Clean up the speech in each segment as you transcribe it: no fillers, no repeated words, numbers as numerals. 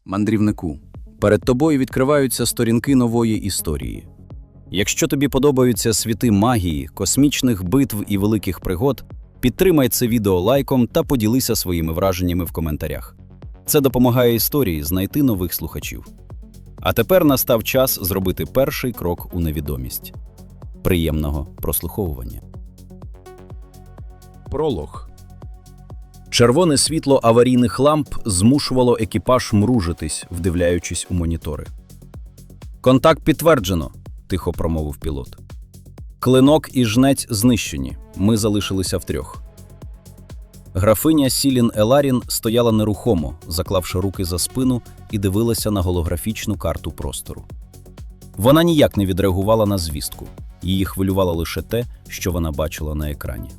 мандрівнику, перед тобою відкриваються сторінки нової історії. Якщо тобі подобаються світи магії, космічних битв і великих пригод, підтримай це відео лайком та поділися своїми враженнями в коментарях. Це допомагає історії знайти нових слухачів. А тепер настав час зробити перший крок у невідомість. Приємного прослуховування. Пролог. Червоне світло аварійних ламп змушувало екіпаж мружитись, вдивляючись у монітори. «Контакт підтверджено», – тихо промовив пілот. «Клинок і жнець знищені. Ми залишилися втрьох». Графиня Сілін Еларін стояла нерухомо, заклавши руки за спину, і дивилася на голографічну карту простору. Вона ніяк не відреагувала на звістку. Її хвилювало лише те, що вона бачила на екрані.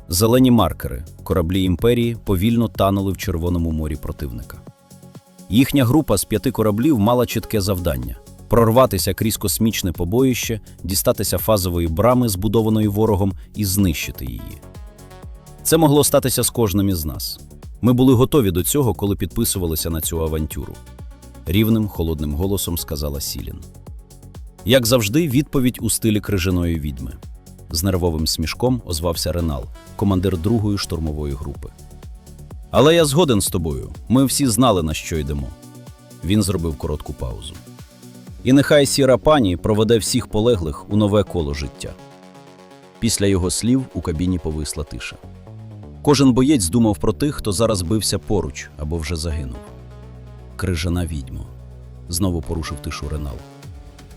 Зелені маркери, кораблі Імперії, повільно танули в Червоному морі противника. Їхня група з 5 кораблів мала чітке завдання – прорватися крізь космічне побоїще, дістатися фазової брами, збудованої ворогом, і знищити її. Це могло статися з кожним із нас. Ми були готові до цього, коли підписувалися на цю авантюру. Рівним, холодним голосом сказала Сілін. Як завжди, відповідь у стилі крижаної відьми. З нервовим смішком озвався Ренал, командир 2-ї штурмової групи. «Але я згоден з тобою. Ми всі знали, на що йдемо». Він зробив коротку паузу. «І нехай сіра пані проведе всіх полеглих у нове коло життя». Після його слів у кабіні повисла тиша. Кожен боєць думав про тих, хто зараз бився поруч або вже загинув. «Крижана відьмо», – знову порушив тишу Ренал.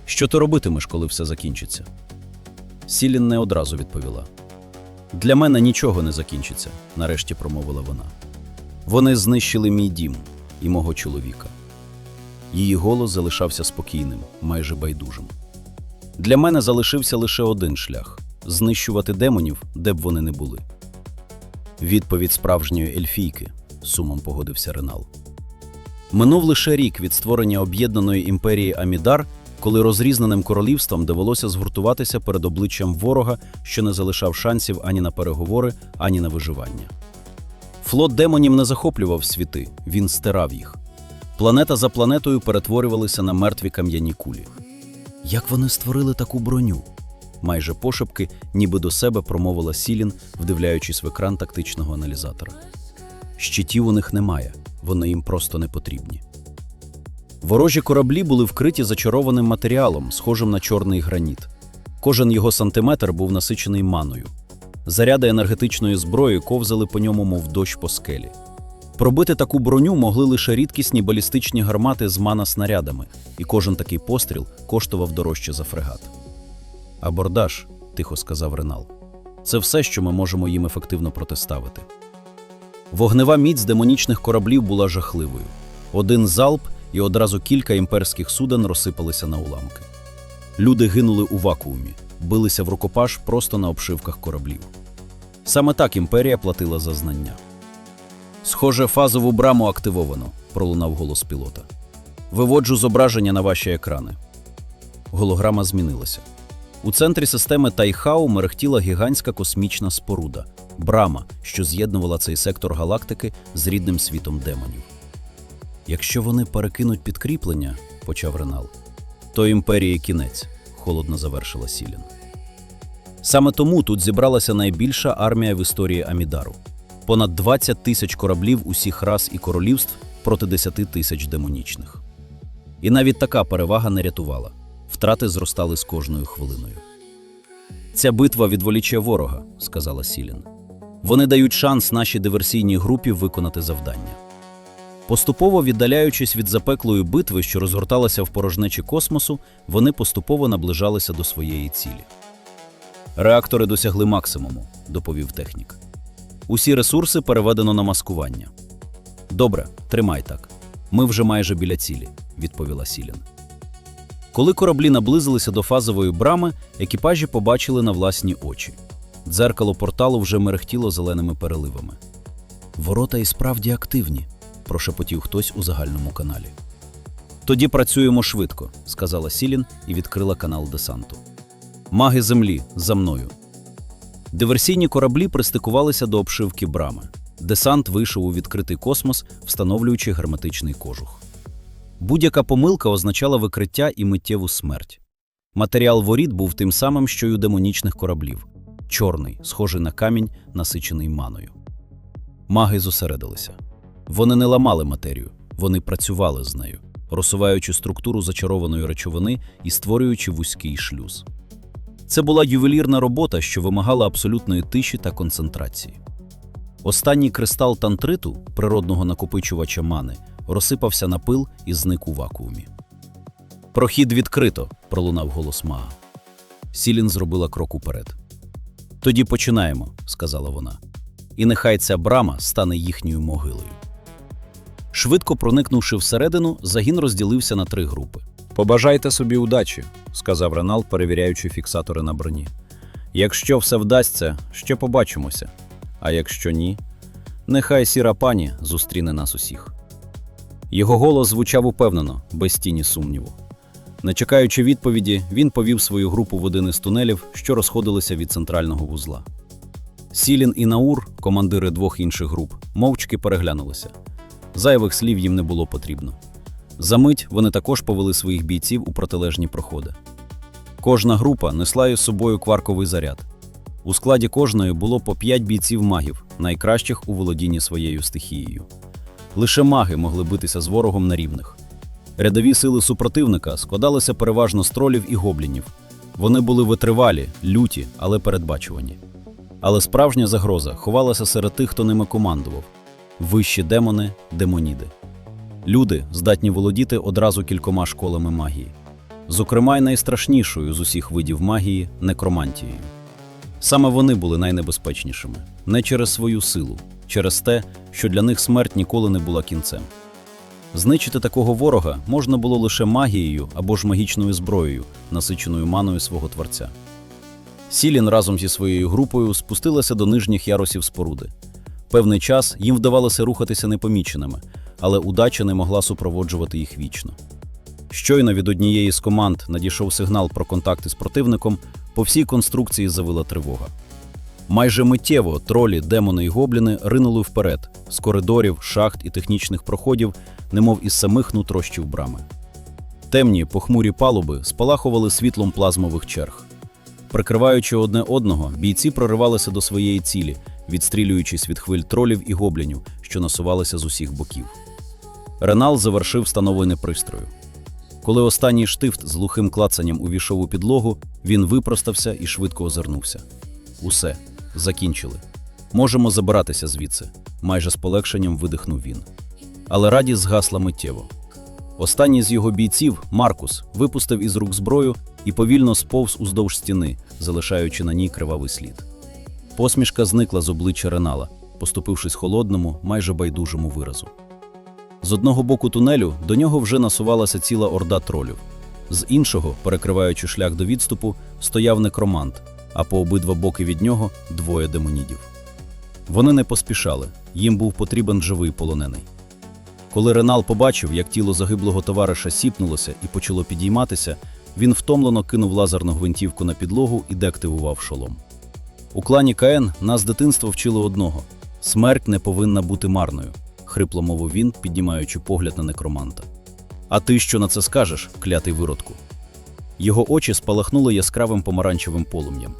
«Що ти робитимеш, коли все закінчиться?» Сілін не одразу відповіла. «Для мене нічого не закінчиться», – нарешті промовила вона. «Вони знищили мій дім і мого чоловіка». Її голос залишався спокійним, майже байдужим. «Для мене залишився лише один шлях – знищувати демонів, де б вони не були». «Відповідь справжньої ельфійки», – сумом погодився Ренал. Минув лише рік від створення об'єднаної імперії Амідар, коли розрізненим королівствам довелося згуртуватися перед обличчям ворога, що не залишав шансів ані на переговори, ані на виживання. Флот демонів не захоплював світи, він стирав їх. Планета за планетою перетворювалися на мертві кам'яні кулі. «Як вони створили таку броню?» Майже пошепки, ніби до себе промовила Сілін, вдивляючись в екран тактичного аналізатора. «Щитів у них немає, вони їм просто не потрібні». Ворожі кораблі були вкриті зачарованим матеріалом, схожим на чорний граніт. Кожен його сантиметр був насичений маною. Заряди енергетичної зброї ковзали по ньому, мов дощ по скелі. Пробити таку броню могли лише рідкісні балістичні гармати з мана-снарядами, і кожен такий постріл коштував дорожче за фрегат. «Абордаж», – тихо сказав Ренал. «Це все, що ми можемо їм ефективно протиставити». Вогнева міць демонічних кораблів була жахливою. Один залп – і одразу кілька імперських суден розсипалися на уламки. Люди гинули у вакуумі, билися в рукопаш просто на обшивках кораблів. Саме так імперія платила за знання. «Схоже, фазову браму активовано», – пролунав голос пілота. «Виводжу зображення на ваші екрани». Голограма змінилася. У центрі системи Тайхау мерехтіла гігантська космічна споруда – брама, що з'єднувала цей сектор галактики з рідним світом демонів. «Якщо вони перекинуть підкріплення», – почав Ренал, – «то імперії кінець», – холодно завершила Сілін. Саме тому тут зібралася найбільша армія в історії Амідару. Понад 20 тисяч кораблів усіх рас і королівств проти 10 тисяч демонічних. І навіть така перевага не рятувала. Втрати зростали з кожною хвилиною. «Ця битва відволіче ворога», – сказала Сілін. «Вони дають шанс нашій диверсійній групі виконати завдання». Поступово віддаляючись від запеклої битви, що розгорталася в порожнечі космосу, вони поступово наближалися до своєї цілі. «Реактори досягли максимуму», – доповів технік. «Усі ресурси переведено на маскування». «Добре, тримай так. Ми вже майже біля цілі», – відповіла Сілін. Коли кораблі наблизилися до фазової брами, екіпажі побачили на власні очі. Дзеркало порталу вже мерехтіло зеленими переливами. «Ворота і справді активні», – прошепотів хтось у загальному каналі. «Тоді працюємо швидко», – сказала Сілін і відкрила канал десанту. «Маги землі, за мною». Диверсійні кораблі пристикувалися до обшивки брами. Десант вийшов у відкритий космос, встановлюючи герметичний кожух. Будь-яка помилка означала викриття і миттєву смерть. Матеріал воріт був тим самим, що й у демонічних кораблів. Чорний, схожий на камінь, насичений маною. Маги зосередилися. Вони не ламали матерію, вони працювали з нею, розсуваючи структуру зачарованої речовини і створюючи вузький шлюз. Це була ювелірна робота, що вимагала абсолютної тиші та концентрації. Останній кристал тантриту, природного накопичувача мани, розсипався на пил і зник у вакуумі. «Прохід відкрито», – пролунав голос мага. Сілін зробила крок уперед. «Тоді починаємо», – сказала вона. «І нехай ця брама стане їхньою могилою». Швидко проникнувши всередину, загін розділився на 3 групи. «Побажайте собі удачі», – сказав Ренал, перевіряючи фіксатори на броні. «Якщо все вдасться, ще побачимося. А якщо ні, нехай сіра пані зустріне нас усіх». Його голос звучав упевнено, без тіні сумніву. Не чекаючи відповіді, він повів свою групу в один із тунелів, що розходилися від центрального вузла. Сілін і Наур, командири 2 інших груп, мовчки переглянулися. Зайвих слів їм не було потрібно. Замить вони також повели своїх бійців у протилежні проходи. Кожна група несла із собою кварковий заряд. У складі кожної було по 5 бійців-магів, найкращих у володінні своєю стихією. Лише маги могли битися з ворогом на рівних. Рядові сили супротивника складалися переважно з тролів і гоблінів. Вони були витривалі, люті, але передбачувані. Але справжня загроза ховалася серед тих, хто ними командував. Вищі демони – демоніди. Люди, здатні володіти одразу кількома школами магії. Зокрема, й найстрашнішою з усіх видів магії – некромантією. Саме вони були найнебезпечнішими. Не через свою силу, через те, що для них смерть ніколи не була кінцем. Знищити такого ворога можна було лише магією або ж магічною зброєю, насиченою маною свого творця. Сілін разом зі своєю групою спустилася до нижніх ярусів споруди. Певний час їм вдавалося рухатися непоміченими, але удача не могла супроводжувати їх вічно. Щойно від однієї з команд надійшов сигнал про контакти з противником, по всій конструкції завила тривога. Майже миттєво тролі, демони і гобліни ринули вперед, з коридорів, шахт і технічних проходів, немов із самих нутрощів брами. Темні, похмурі палуби спалахували світлом плазмових черг. Прикриваючи одне одного, бійці проривалися до своєї цілі, відстрілюючись від хвиль тролів і гоблінів, що насувалися з усіх боків. Ренал завершив встановлення пристрою. Коли останній штифт з глухим клацанням увійшов у підлогу, він випростався і швидко озирнувся. «Усе. Закінчили. Можемо забиратися звідси», – майже з полегшенням видихнув він. Але радість згасла миттєво. Останній з його бійців, Маркус, випустив із рук зброю і повільно сповз уздовж стіни, залишаючи на ній кривавий слід. Посмішка зникла з обличчя Ренала, поступившись холодному, майже байдужому виразу. З одного боку тунелю до нього вже насувалася ціла орда тролів. З іншого, перекриваючи шлях до відступу, стояв некромант, а по обидва боки від нього – 2 демонідів. Вони не поспішали, їм був потрібен живий полонений. Коли Ренал побачив, як тіло загиблого товариша сіпнулося і почало підійматися, він втомлено кинув лазерну гвинтівку на підлогу і деактивував шолом. «У клані Каен нас з дитинства вчили одного – смерть не повинна бути марною», – хрипло мовив він, піднімаючи погляд на некроманта. «А ти що на це скажеш, клятий виродку?» Його очі спалахнули яскравим помаранчевим полум'ям.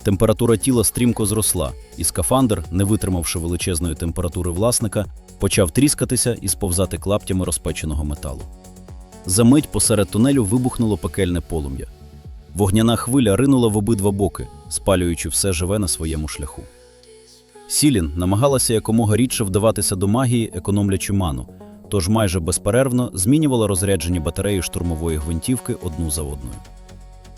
Температура тіла стрімко зросла, і скафандр, не витримавши величезної температури власника, почав тріскатися і сповзати клаптями розпеченого металу. Замить посеред тунелю вибухнуло пекельне полум'я. Вогняна хвиля ринула в обидва боки, спалюючи все живе на своєму шляху. Сілін намагалася якомога рідше вдаватися до магії, економлячи ману, тож майже безперервно змінювала розряджені батареї штурмової гвинтівки одну за одною.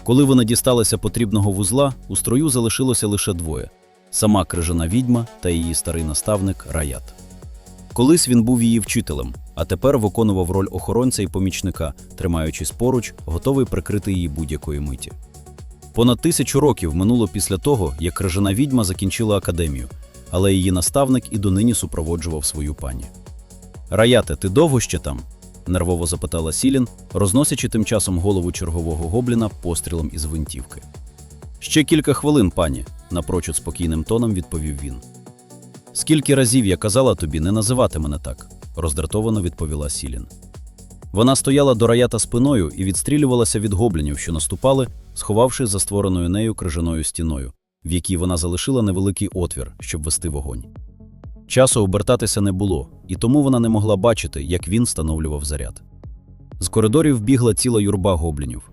Коли вони дісталися потрібного вузла, у строю залишилося лише 2 – сама крижана відьма та її старий наставник Раят. Колись він був її вчителем, а тепер виконував роль охоронця і помічника, тримаючись поруч, готовий прикрити її будь-якої миті. Понад 1000 років минуло після того, як крижана відьма закінчила академію, але її наставник і донині супроводжував свою пані. «Раяте, ти довго ще там?» – нервово запитала Сілін, розносячи тим часом голову чергового гобліна пострілом із гвинтівки. «Ще кілька хвилин, пані», – напрочуд спокійним тоном відповів він. «Скільки разів я казала тобі не називати мене так?» – роздратовано відповіла Сілін. Вона стояла до Раята спиною і відстрілювалася від гоблінів, що наступали, сховавши за створеною нею крижаною стіною, в якій вона залишила невеликий отвір, щоб вести вогонь. Часу обертатися не було, і тому вона не могла бачити, як він встановлював заряд. З коридорів бігла ціла юрба гоблінів.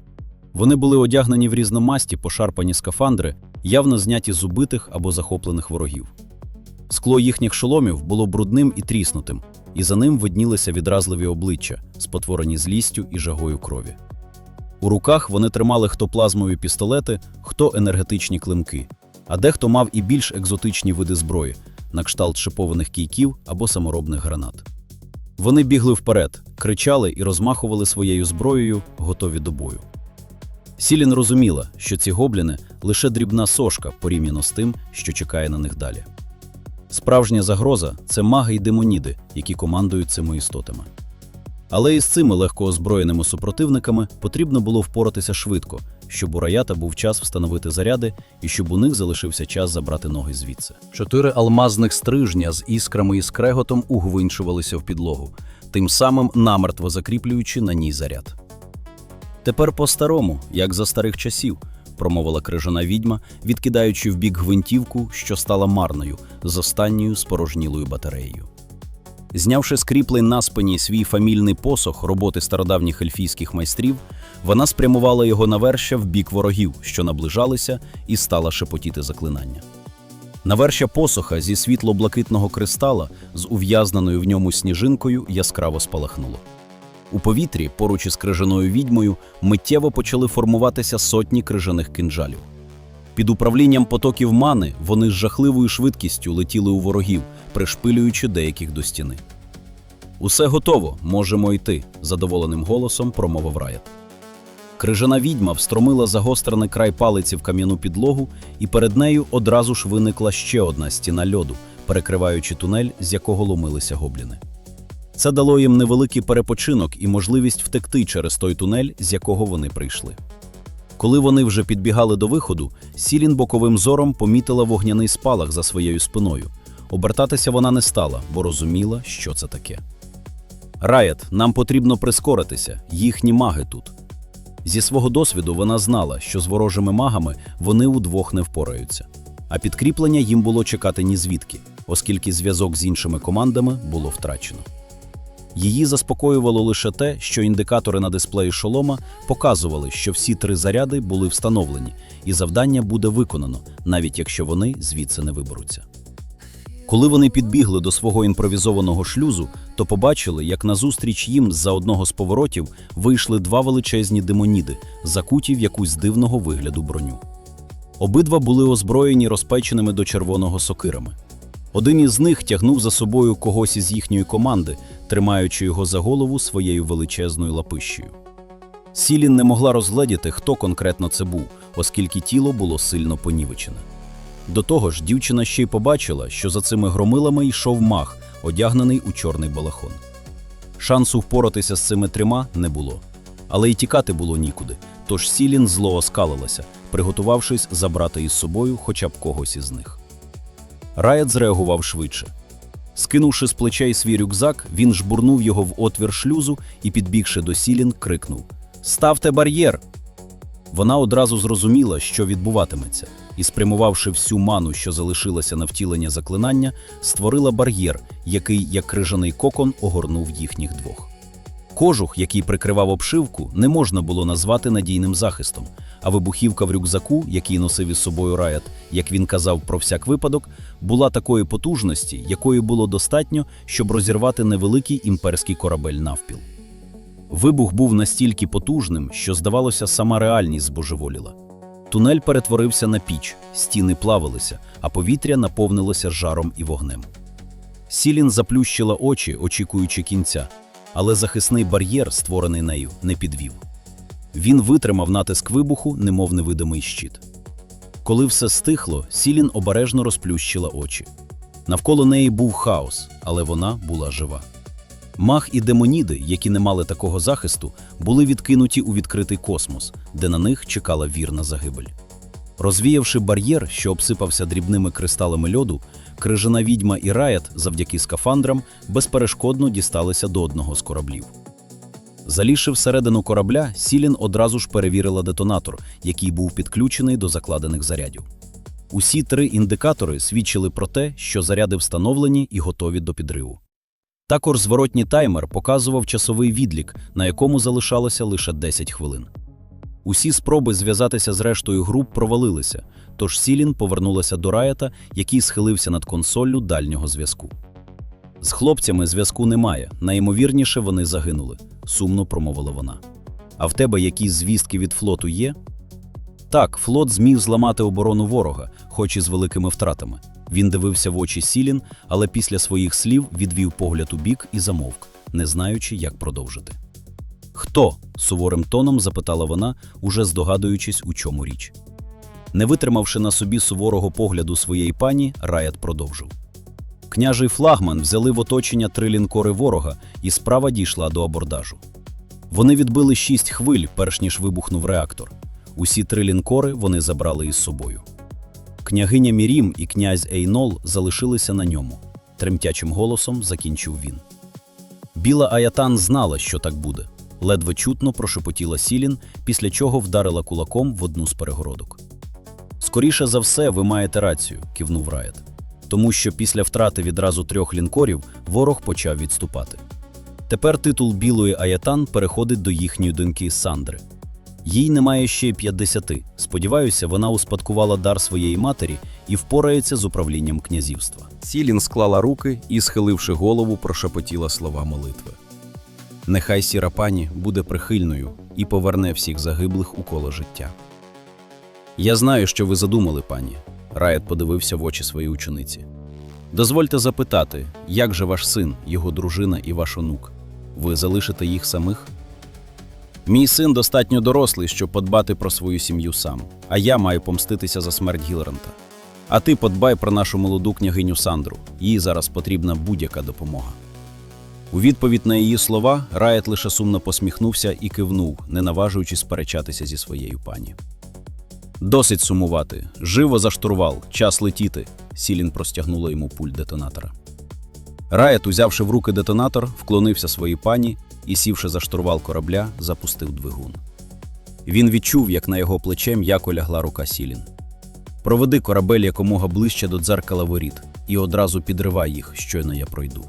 Вони були одягнені в різномасті пошарпані скафандри, явно зняті з убитих або захоплених ворогів. Скло їхніх шоломів було брудним і тріснутим, і за ним виднілися відразливі обличчя, спотворені злістю і жагою крові. У руках вони тримали хто плазмові пістолети, хто енергетичні клинки, а дехто мав і більш екзотичні види зброї, на кшталт шипованих кійків або саморобних гранат. Вони бігли вперед, кричали і розмахували своєю зброєю, готові до бою. Сілін розуміла, що ці гобліни – лише дрібна сошка порівняно з тим, що чекає на них далі. Справжня загроза – це маги й демоніди, які командують цими істотами. Але із цими легкоозброєними супротивниками потрібно було впоратися швидко, щоб у Раята був час встановити заряди і щоб у них залишився час забрати ноги звідси. 4 алмазних стрижня з іскрами і скреготом угвинчувалися в підлогу, тим самим намертво закріплюючи на ній заряд. «Тепер по-старому, як за старих часів», – промовила крижана відьма, відкидаючи вбік гвинтівку, що стала марною, з останньою спорожнілою батареєю. Знявши з кріплень на спині свій фамільний посох роботи стародавніх ельфійських майстрів, вона спрямувала його навершя в бік ворогів, що наближалися, і стала шепотіти заклинання. Навершя посоха зі світло-блакитного кристала з ув'язненою в ньому сніжинкою яскраво спалахнуло. У повітрі, поруч із крижаною відьмою, миттєво почали формуватися сотні крижаних кинджалів. Під управлінням потоків мани вони з жахливою швидкістю летіли у ворогів, пришпилюючи деяких до стіни. «Усе готово, можемо йти», – задоволеним голосом промовив Раят. Крижана відьма встромила загострений край палиці в кам'яну підлогу, і перед нею одразу ж виникла ще одна стіна льоду, перекриваючи тунель, з якого ломилися гобліни. Це дало їм невеликий перепочинок і можливість втекти через той тунель, з якого вони прийшли. Коли вони вже підбігали до виходу, Сілін боковим зором помітила вогняний спалах за своєю спиною. Обертатися вона не стала, бо розуміла, що це таке. «Раят, нам потрібно прискоритися, їхні маги тут». Зі свого досвіду вона знала, що з ворожими магами вони удвох не впораються. А підкріплення їм було чекати нізвідки, оскільки зв'язок з іншими командами було втрачено. Її заспокоювало лише те, що індикатори на дисплеї шолома показували, що всі 3 заряди були встановлені, і завдання буде виконано, навіть якщо вони звідси не виберуться. Коли вони підбігли до свого імпровізованого шлюзу, то побачили, як назустріч їм з-за одного з поворотів вийшли 2 величезні демоніди, закуті в якусь дивного вигляду броню. Обидва були озброєні розпеченими до червоного сокирами. Один із них тягнув за собою когось із їхньої команди, тримаючи його за голову своєю величезною лапищею. Сілін не могла розгледіти, хто конкретно це був, оскільки тіло було сильно понівечене. До того ж, дівчина ще й побачила, що за цими громилами йшов маг, одягнений у чорний балахон. Шансу впоратися з цими 3 не було. Але й тікати було нікуди, тож Сілін зло оскалилася, приготувавшись забрати із собою хоча б когось із них. Раят зреагував швидше. Скинувши з плечей свій рюкзак, він жбурнув його в отвір шлюзу і, підбігши до Сілін, крикнув: «Ставте бар'єр!» Вона одразу зрозуміла, що відбуватиметься, і, спрямувавши всю ману, що залишилася на втілення заклинання, створила бар'єр, який, як крижаний кокон, огорнув їхніх двох. Кожух, який прикривав обшивку, не можна було назвати надійним захистом, а вибухівка в рюкзаку, який носив із собою Раят, як він казав про всяк випадок, була такої потужності, якої було достатньо, щоб розірвати невеликий імперський корабель навпіл. Вибух був настільки потужним, що, здавалося, сама реальність збожеволіла. Тунель перетворився на піч, стіни плавилися, а повітря наповнилося жаром і вогнем. Сілін заплющила очі, очікуючи кінця, але захисний бар'єр, створений нею, не підвів. Він витримав натиск вибуху, немов невидимий щит. Коли все стихло, Сілін обережно розплющила очі. Навколо неї був хаос, але вона була жива. Маг і демоніди, які не мали такого захисту, були відкинуті у відкритий космос, де на них чекала вірна загибель. Розвіявши бар'єр, що обсипався дрібними кристалами льоду, крижана відьма і Раят, завдяки скафандрам, безперешкодно дісталися до одного з кораблів. Залізши всередину корабля, Сілін одразу ж перевірила детонатор, який був підключений до закладених зарядів. Усі 3 індикатори свідчили про те, що заряди встановлені і готові до підриву. Також зворотній таймер показував часовий відлік, на якому залишалося лише 10 хвилин. Усі спроби зв'язатися з рештою груп провалилися, тож Сілін повернулася до Райета, який схилився над консоллю дальнього зв'язку. «З хлопцями зв'язку немає, найімовірніше вони загинули», – сумно промовила вона. «А в тебе якісь звістки від флоту є?» Так, флот зміг зламати оборону ворога, хоч і з великими втратами. Він дивився в очі Сілін, але після своїх слів відвів погляд у бік і замовк, не знаючи, як продовжити. «Хто?» – суворим тоном запитала вона, уже здогадуючись, у чому річ. Не витримавши на собі суворого погляду своєї пані, Райет продовжив. Княжий флагман взяли в оточення 3 лінкори ворога, і справа дійшла до абордажу. Вони відбили 6 хвиль, перш ніж вибухнув реактор. Усі 3 лінкори вони забрали із собою. Княгиня Мірім і князь Ейнол залишилися на ньому. Тремтячим голосом закінчив він. Біла Аятан знала, що так буде. Ледве чутно прошепотіла Сілін, після чого вдарила кулаком в одну з перегородок. «Скоріше за все, ви маєте рацію», – кивнув Райет. Тому що після втрати відразу 3 лінкорів ворог почав відступати. Тепер титул Білої Аятан переходить до їхньої доньки Сандри. Їй немає ще 50. Сподіваюся, вона успадкувала дар своєї матері і впорається з управлінням князівства. Сілін склала руки і, схиливши голову, прошепотіла слова молитви. Нехай сіра пані буде прихильною і поверне всіх загиблих у коло життя. Я знаю, що ви задумали, пані. Райет подивився в очі своїй учениці. Дозвольте запитати, як же ваш син, його дружина і ваш онук? Ви залишите їх самих? Мій син достатньо дорослий, щоб подбати про свою сім'ю сам, а я маю помститися за смерть Гілрента. А ти подбай про нашу молоду княгиню Сандру, їй зараз потрібна будь-яка допомога. У відповідь на її слова Райет лише сумно посміхнувся і кивнув, не наважуючись сперечатися зі своєю пані. «Досить сумувати. Живо за штурвал. Час летіти», – Сілін простягнула йому пульт детонатора. Райет, узявши в руки детонатор, вклонився своїй пані і, сівши за штурвал корабля, запустив двигун. Він відчув, як на його плече м'яко лягла рука Сілін. «Проведи корабель якомога ближче до дзеркала воріт і одразу підривай їх, щойно я пройду».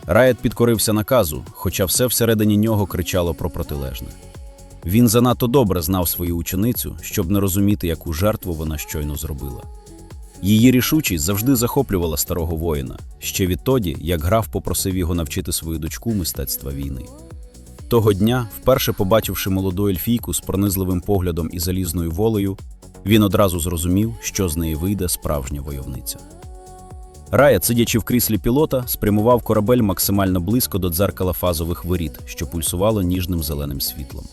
Райет підкорився наказу, хоча все всередині нього кричало про протилежне. Він занадто добре знав свою ученицю, щоб не розуміти, яку жертву вона щойно зробила. Її рішучість завжди захоплювала старого воїна, ще відтоді, як граф попросив його навчити свою дочку мистецтва війни. Того дня, вперше побачивши молоду ельфійку з пронизливим поглядом і залізною волею, він одразу зрозумів, що з неї вийде справжня войовниця. Райет, сидячи в кріслі пілота, спрямував корабель максимально близько до дзеркала фазових воріт, що пульсувало ніжним зеленим світлом.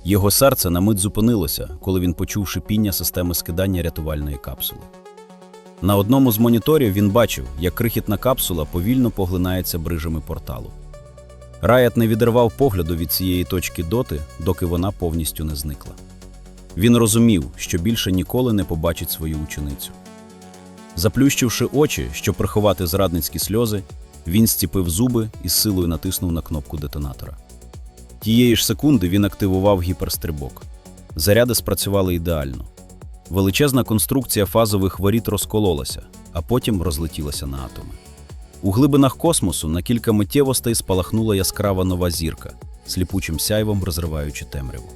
Його серце на мить зупинилося, коли він почув шипіння системи скидання рятувальної капсули. На одному з моніторів він бачив, як крихітна капсула повільно поглинається брижами порталу. Райет не відривав погляду від цієї точки доти, доки вона повністю не зникла. Він розумів, що більше ніколи не побачить свою ученицю. Заплющивши очі, щоб приховати зрадницькі сльози, він зціпив зуби і з силою натиснув на кнопку детонатора. Тієї ж секунди він активував гіперстрибок. Заряди спрацювали ідеально. Величезна конструкція фазових воріт розкололася, а потім розлетілася на атоми. У глибинах космосу на кілька миттєвостей спалахнула яскрава нова зірка, сліпучим сяйвом розриваючи темряву.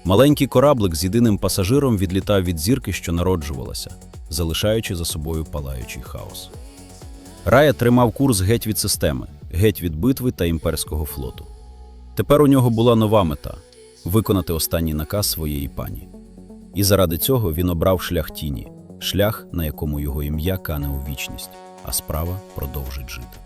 Маленький кораблик з єдиним пасажиром відлітав від зірки, що народжувалася, залишаючи за собою палаючий хаос. Райет тримав курс геть від системи, геть від битви та імперського флоту. Тепер у нього була нова мета – виконати останній наказ своєї пані. І заради цього він обрав шлях тіні, шлях, на якому його ім'я кане у вічність, а справа продовжить жити.